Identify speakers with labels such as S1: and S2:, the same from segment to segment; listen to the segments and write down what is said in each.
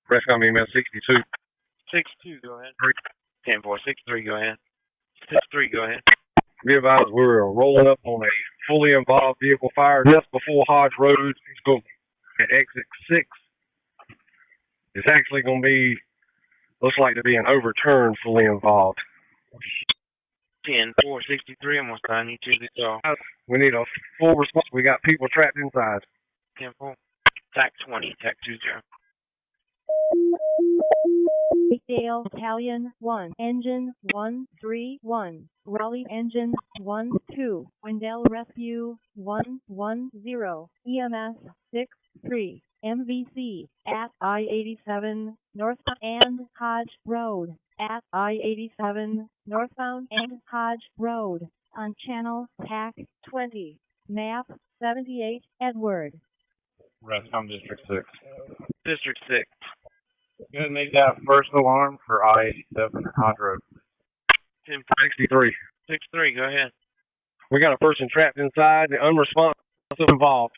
S1: Rest company EMS 62.
S2: 62, go ahead. 10-4, 63, go ahead. 63, go ahead.
S1: Be advised, we're rolling up on a fully involved vehicle fire just before Hodge Road. It's going at exit 6. It's actually going to be, looks like to be an overturned fully involved.
S2: 10-4, 63, I'm going to sign you to this off.
S1: We need a full response. We got people trapped inside.
S2: 10-4. TAC 20, TAC 20.
S3: Knightdale Battalion 1, Engine 131, Raleigh Engine 12, Wendell Rescue 110, EMS 63, MVC at I-87 northbound and Hodge Road, at I-87 northbound and Hodge Road, on channel TAC 20, map 78 Edward.
S4: Rest on District 6.
S2: District 6.
S4: Gonna make that first alarm for I-87 Hodge Road.
S2: 10-4,
S1: 63.
S2: 63, go ahead.
S1: We got a person trapped inside, the unresponsive involved.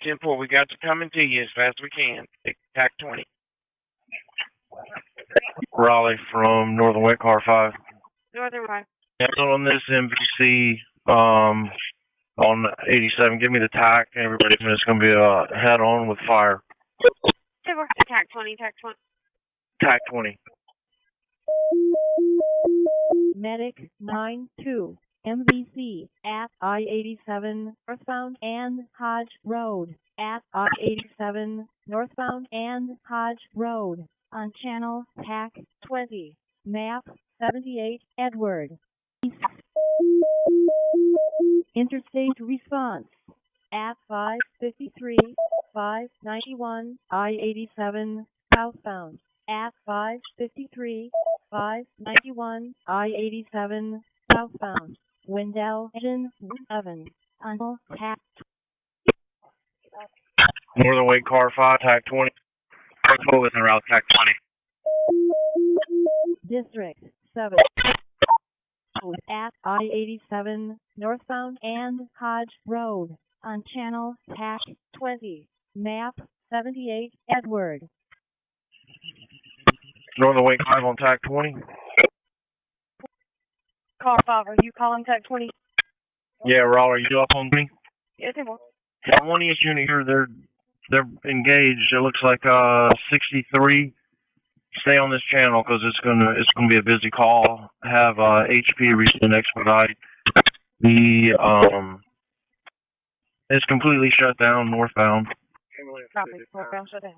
S2: 10-4, we got you coming to you as fast as we can. TAC 20.
S5: Raleigh from Northern Wet Car 5.
S2: Northern Wet.
S5: On this MVC on 87, give me the TAC. Everybody, it's going to be a head-on with fire.
S2: TAC 20, TAC 20.
S5: TAC 20.
S3: Medic 92, MVC at I-87 northbound and Hodge Road, at I-87 northbound and Hodge Road, on channel TAC 20, map 78 Edward. Interstate response at 553, 591, I-87 southbound, at 553, 591, I-87 southbound, Wendell Engine 11, on TAC.
S5: Northern Wet Car 5, TAC 20. Within route, TAC 20.
S3: District 7. At I-87 northbound and Hodge Road, on channel TAC 20, map 78 Edward.
S5: Northern Wet 5 on TAC 20.
S6: Car 5, are you calling TAC 20?
S5: Yeah, Raleigh, you up on me?
S6: Yes, it will.
S5: Yeah, one ES unit here, they're engaged. It looks like 63. Stay on this channel because it's gonna be a busy call. Have HP recent expedite. It's completely shut down northbound.
S6: Copy. Northbound shut down.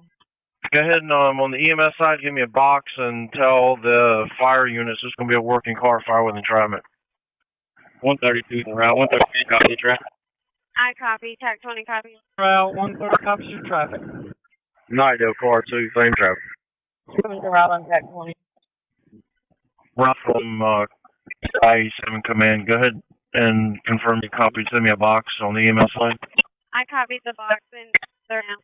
S5: Go ahead and on the EMS side, give me a box and tell the fire units there's gonna be a working car fire with entrapment.
S4: 132 route 133 copy traffic.
S6: I copy. TAC 20 copy.
S4: Route 130 copy traffic.
S1: Knightdale car 2, same traffic.
S6: Route on TAC 20.
S5: Route from I-7 command. Go ahead and confirm your copy. Send me a box on the EMS side.
S6: I copied the box and they're now.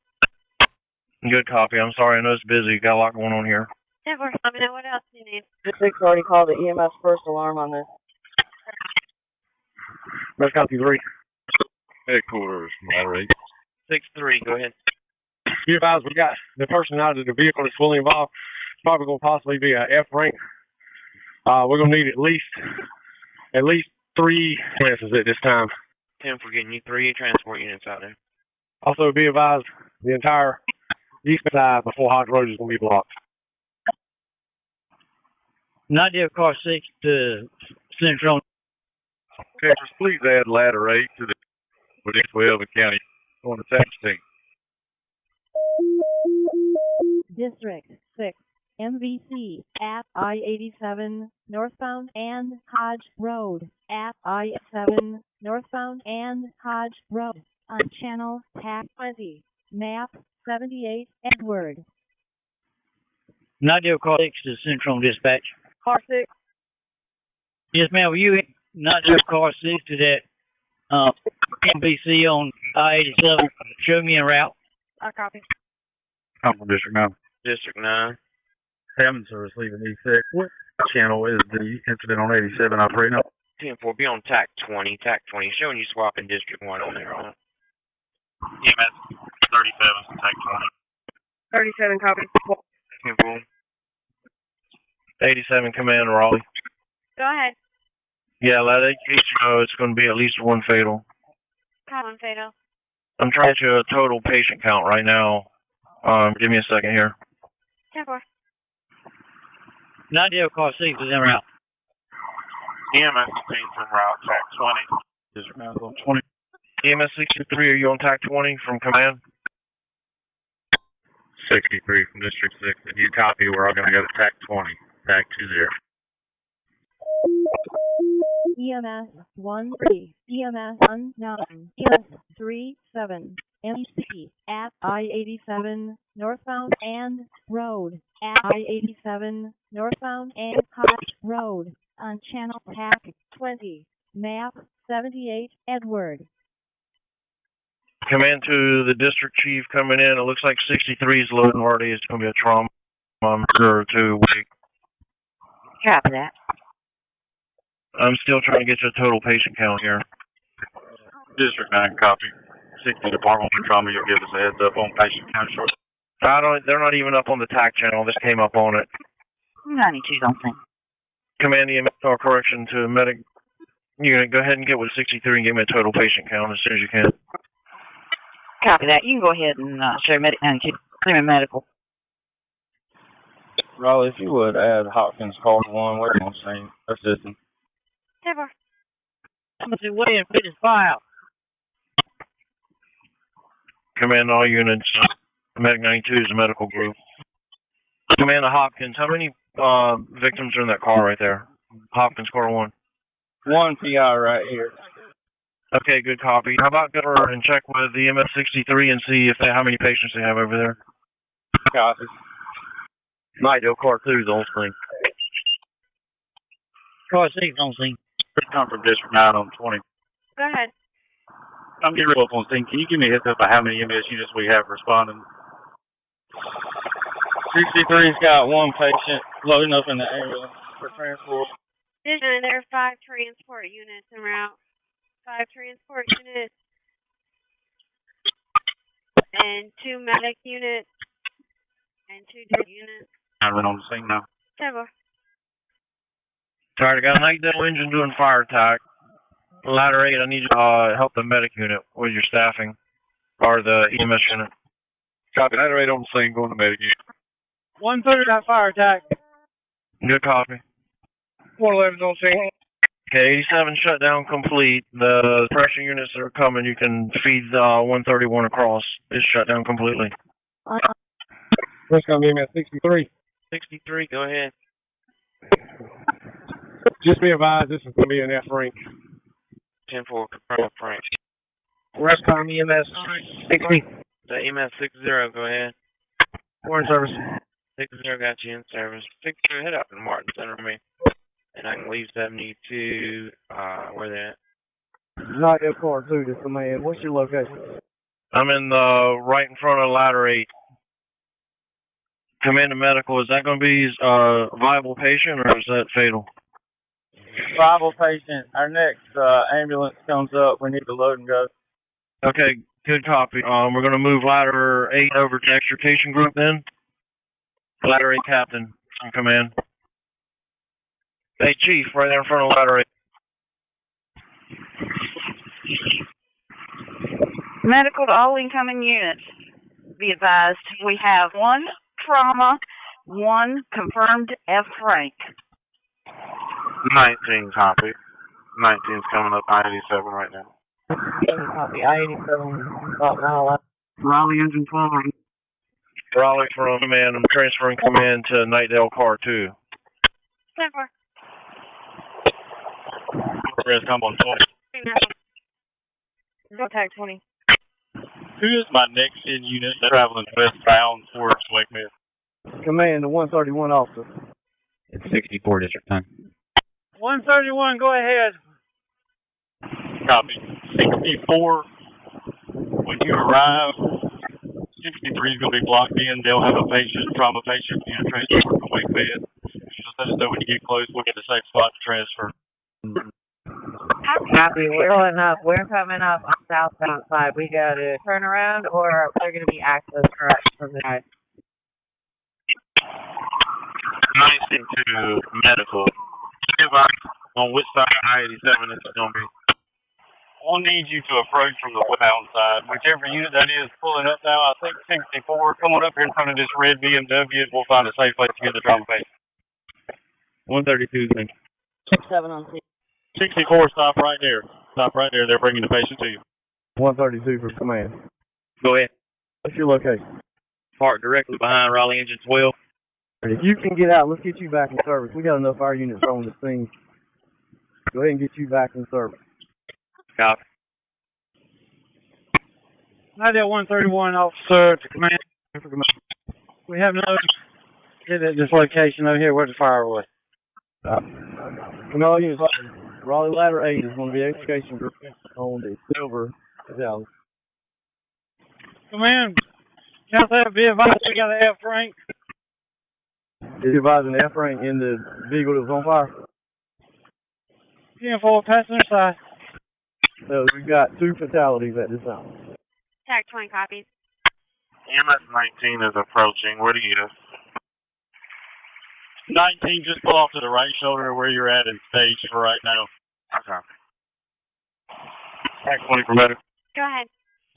S5: Good copy. I'm sorry, I know it's busy. Got a lot going on here.
S6: 10-4, let me know what else you need.
S7: District already called the EMS first alarm on this.
S1: Rest company 3.
S4: Headquarters, moderate.
S2: 6-3, go ahead.
S1: Be advised, we got the person out of the vehicle that's fully involved. It's probably going to possibly be a F rank. We're going to need at least 3 chances at this time.
S2: 10 for getting you 3 transport units out there.
S1: Also, be advised, the entire east side before Hodge Road is going to be blocked.
S7: Knightdale car 6 to Central.
S4: Texas, please add ladder 8 to the within 12 county on the 16.
S3: District 6, MVC at I-87 northbound and Hodge Road, at I-7 northbound and Hodge Road, on channel TAC 20, map 78 Edward.
S7: Knightdale car 6 to Central dispatch.
S6: Car 6.
S7: Yes, ma'am. Will you Knightdale car 6 to that MVC on I-87? Show me a route.
S6: I copy.
S4: I'm from District 9.
S2: District 9.
S4: Hammond service leaving E6. What channel is the incident on 87 operating up?
S2: 10-4, be on TAC 20, TAC 20. Showing you swapping District 1 on there.
S5: EMS 37, TAC 20.
S6: 37 copy.
S2: 10-4.
S5: 87 Command, Raleigh.
S6: Go ahead.
S5: Yeah, let it know it's going to be at least one fatal.
S6: Colin fatal.
S5: I'm trying to a total patient count right now. Give me a second here.
S6: 10-4.
S7: Knightdale car 6 is en route.
S2: EMS 16's en route, track 20. District 9 on 20.
S5: EMS 63, are you on TAC 20 from Command?
S4: 63 from District 6. If you copy, we're all going to go to TAC 20. TAC 20.
S3: EMS 13, EMS 19, EMS 37, MC at I-87 northbound and road, at I-87 northbound and Hodge Road, on channel TAC 20, map 78 Edward.
S5: Command to the district chief coming in. It looks like 63 is loading already. It's going to be a trauma or 2 week.
S8: Copy that.
S5: I'm still trying to get you a total patient count here.
S4: District 9, copy. 60 Department of Trauma, you'll give us a heads up on patient count shortly.
S5: They're not even up on the TAC channel. This came up on it.
S8: 92's on thing.
S5: Command EMS or correction to medic. You're going to go ahead and get with 63 and give me a total patient count as soon as you can.
S8: Copy that. You can go ahead and show medic 92. Claim medical.
S9: Raleigh, if you would add Hopkins call 1, waiting on scene. Assistant.
S6: 10-4.
S7: I'm going to weigh in fitness file.
S5: Command all units. Medic 92 is the medical group. Command of Hopkins, how many victims are in that car right there? Hopkins car 1.
S9: 1 PI right here.
S5: Okay, good copy. How about go and check with the EMS 63 and see if how many patients they have over there?
S9: Copy.
S1: Knightdale car 2's on scene.
S7: Car 6 on scene.
S4: Come from District 9 on 20.
S6: Go ahead.
S4: I'm getting real up on scene. Can you give me a heads up of how many EMS units we have responding?
S9: 63's got 1 patient loading up in the ambulance for transport.
S6: District 9, there are 5 transport units en route. 5 transport units. And 2 medic units. And 2 dead units.
S4: I'm on the scene now.
S6: 10-4.
S5: Sorry, I got a Knightdale engine doing fire attack. Ladder 8, I need you to help the medic unit with your staffing. Or the EMS unit.
S4: Copy. Ladder 8 on the scene, going to medic unit.
S7: 130 got fire attack.
S5: Good copy.
S9: 111's on scene.
S5: Okay, 87 shutdown complete. The pressure units that are coming, you can feed 131 across. It's shut down completely.
S9: That's going to be at 63.
S2: 63, go ahead.
S9: Just be advised, this is going to be an F rank.
S2: 10-4, confirm Frank.
S9: Restcom EMS 60.
S2: The EMS 60, go ahead.
S9: We're in service.
S2: 60 got you in service. 60, head up in Martin Center for me. And I can leave 72, where they at?
S9: Knightdale car 2 to command. What's your location?
S5: I'm in right in front of ladder 8. Command of medical, is that going to be a viable patient or is that fatal?
S9: Viable patient. Our next ambulance comes up. We need to load and go.
S5: Okay, good copy. We're going to move ladder 8 over to extrication group then. Ladder 8 captain from command. Hey, chief, right there in front of ladder 8.
S8: Medical to all incoming units. Be advised, we have 1 trauma, 1 confirmed F rank.
S2: 19, copy. 19's coming up I-87 right now.
S8: Copy. I-87. Raleigh engine 12.
S5: Raleigh from command. I'm transferring command to Knightdale car 2.
S6: 10-4.
S4: Rest come on 20.
S6: Go tag 20.
S4: Who is my next in unit traveling westbound towards Wake Mill?
S9: Command, the 131 officer. It's 64 District 10.
S7: 131, go ahead.
S4: Copy. 64. When you arrive, 63 is going to be blocked in. They'll have a patient, trauma patient, in a transfer from Wake Med. Just let us know when you get close. We'll get a safe spot to transfer.
S8: Copy. We're going up. We're coming up on southbound side. We got to turn around or we're going to be access correct from there.
S2: nice into medical. On which side of I-87 this is going to be?
S4: We'll need you to approach from the westbound side. Whichever unit that is pulling up now, I think 64. Come on up here in front of this red BMW. We'll find a safe place to get the trauma patient.
S2: 132, then.
S8: 67 on scene.
S4: 64, stop right there. Stop right there. They're bringing the patient to you.
S5: 132 for command.
S2: Go ahead.
S5: What's your location?
S2: Park directly behind Raleigh Engine 12.
S5: If you can get out, let's get you back in service. We got enough fire units on the scene. Go ahead and get you back in service.
S2: Copy.
S9: Knightdale 131, officer to command. We have no hit at this location over here where the fire was.
S5: From all units, Raleigh Ladder 8 is going to be extrication group on the silver fatality.
S9: Command, count that, be advised, we got an F rank.
S5: Is advising F rank in the vehicle that was on fire?
S9: 10-4, passenger side.
S5: So we've got 2 fatalities at this time.
S6: Tag 20 copies.
S2: EMS 19 is approaching. Where do you?
S4: 19, just pull off to the right shoulder where you're at in stage for right now.
S2: Okay.
S4: Tag 20 for medical.
S6: Go ahead.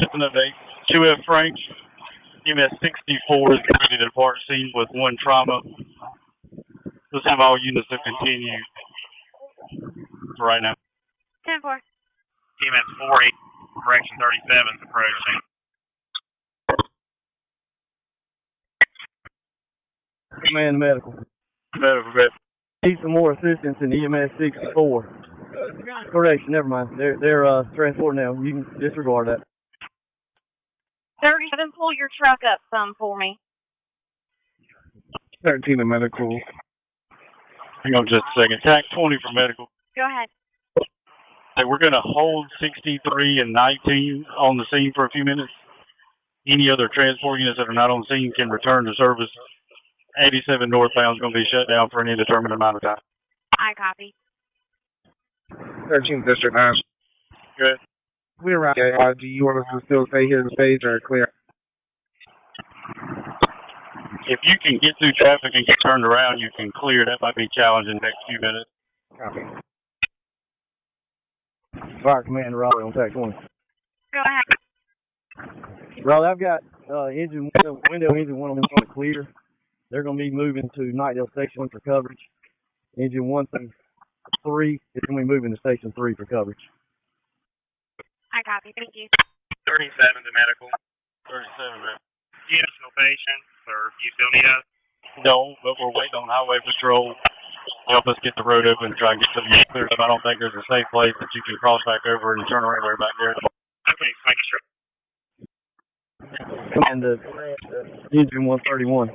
S4: Just an update. 2F Frank, EMS 64 is ready to depart scene with 1 trauma. Let's have all units to continue for right now.
S6: 10-4.
S2: EMS 48, correction 37 is approaching.
S5: Command medical.
S4: Medical.
S5: Need some more assistance in EMS 64. Correction, never mind. They're transporting now. You can disregard that.
S8: 37, pull your truck up some for me.
S9: 13 in medical.
S4: Hang on just a second. Tag 20 for medical.
S6: Go ahead.
S4: Hey, we're going to hold 63 and 19 on the scene for a few minutes. Any other transport units that are not on scene can return to service. 87 northbound is going to be shut down for an indeterminate amount of time.
S6: I copy.
S9: 13th District 9.
S4: Good.
S9: We're around. Okay, do you want us to still stay here in stage or clear?
S4: If you can get through traffic and get turned around, you can clear. That might be challenging the next few minutes.
S9: Copy.
S5: Fire Command Raleigh on tag 20.
S6: Go ahead.
S5: Raleigh, I've got engine window engine 1 of them going to clear. They're going to be moving to Knightdale Station 1 for coverage. Engine 1 through 3 is going to be moving to Station 3 for coverage.
S6: I copy. Thank you.
S2: 37 to medical.
S4: 37, man.
S2: Yes, no patient, or you still need us?
S4: No, but we're waiting on Highway Patrol to help us get the road open and try and get some units cleared up. I don't think there's a safe place that you can cross back over and turn around right back there.
S2: Okay, make sure.
S5: And engine 131.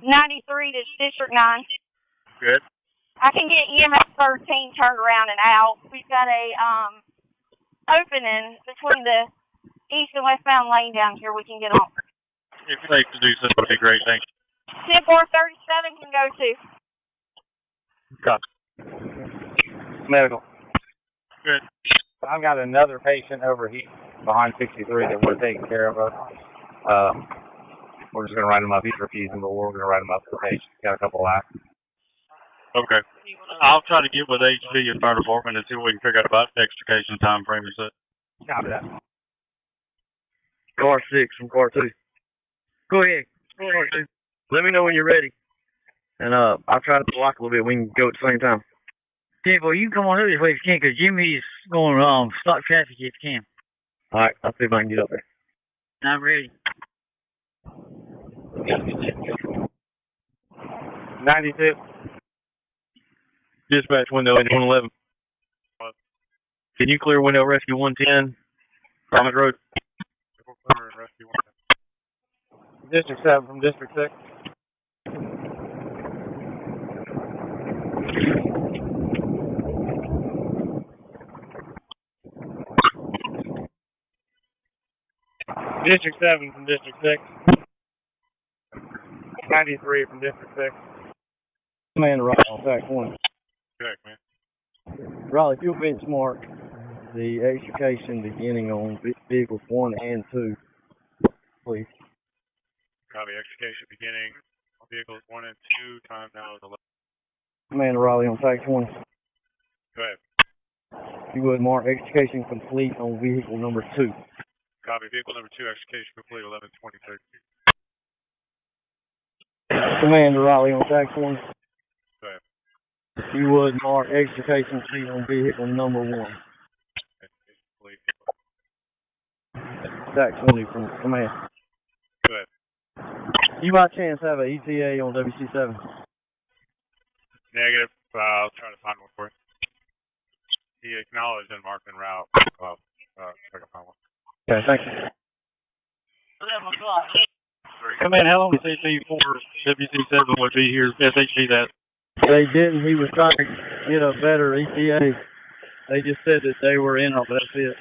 S8: 93 to District 9.
S2: Good.
S8: I can get EMS 13 turned around and out. We've got a opening between the east and westbound lane down here we can get on.
S4: If you're safe to do so, that'd be great. Thank you.
S8: 10-4-37 can go too.
S4: Copy.
S9: Medical.
S4: Good.
S9: I've got another patient over here behind 63 that we're taking care of us. We're just going to write him up. He's refusing, but we're going to write him up for the patient. Got a couple of
S4: Okay. I'll try to get with HV and fire department and see what we can figure out about the extrication time frame and such.
S9: Copy that.
S5: Car 6 from car 2. Go ahead. Car 2. Let me know when you're ready. And I'll try to block a little bit. We can go at the same time.
S7: Yeah, well, you can come on over this way if you can, because Jimmy's going to stop traffic if you can.
S5: All right. I'll see if I can get up there.
S7: I'm ready.
S9: 92.
S5: Dispatch window in 111. Can you clear window rescue 110? Hodge Road.
S9: District 7 from District 6. District 7 from District 6. 93 from District 6.
S5: Command Raleigh on track 1.
S4: Correct, man.
S5: Raleigh, if you'll benchmark the extrication beginning on vehicles 1 and 2, please.
S4: Copy extrication beginning. vehicles 1 and 2, time now is 11.
S10: Commander Raleigh on tag 20.
S4: Go ahead.
S10: If you would mark extrication complete on vehicle number 2.
S4: Copy. Vehicle number 2, extrication complete, 11:20:32.
S10: Commander Raleigh on tag 20.
S4: Go ahead.
S10: If you would mark extrication complete on vehicle number 1.
S4: Extrication complete.
S10: Tag 20 from command.
S4: Go ahead.
S10: You by chance have an ETA on WC7?
S4: Negative. I'll try to find one for you. He acknowledged and marked en route. Well, try to find one.
S10: Okay, thank you.
S7: 11 o'clock.
S4: Command, how long does AC4 WC7 would be here? SHG that.
S10: They didn't. He was trying to get a better ETA. They just said that they were in on, but that's it.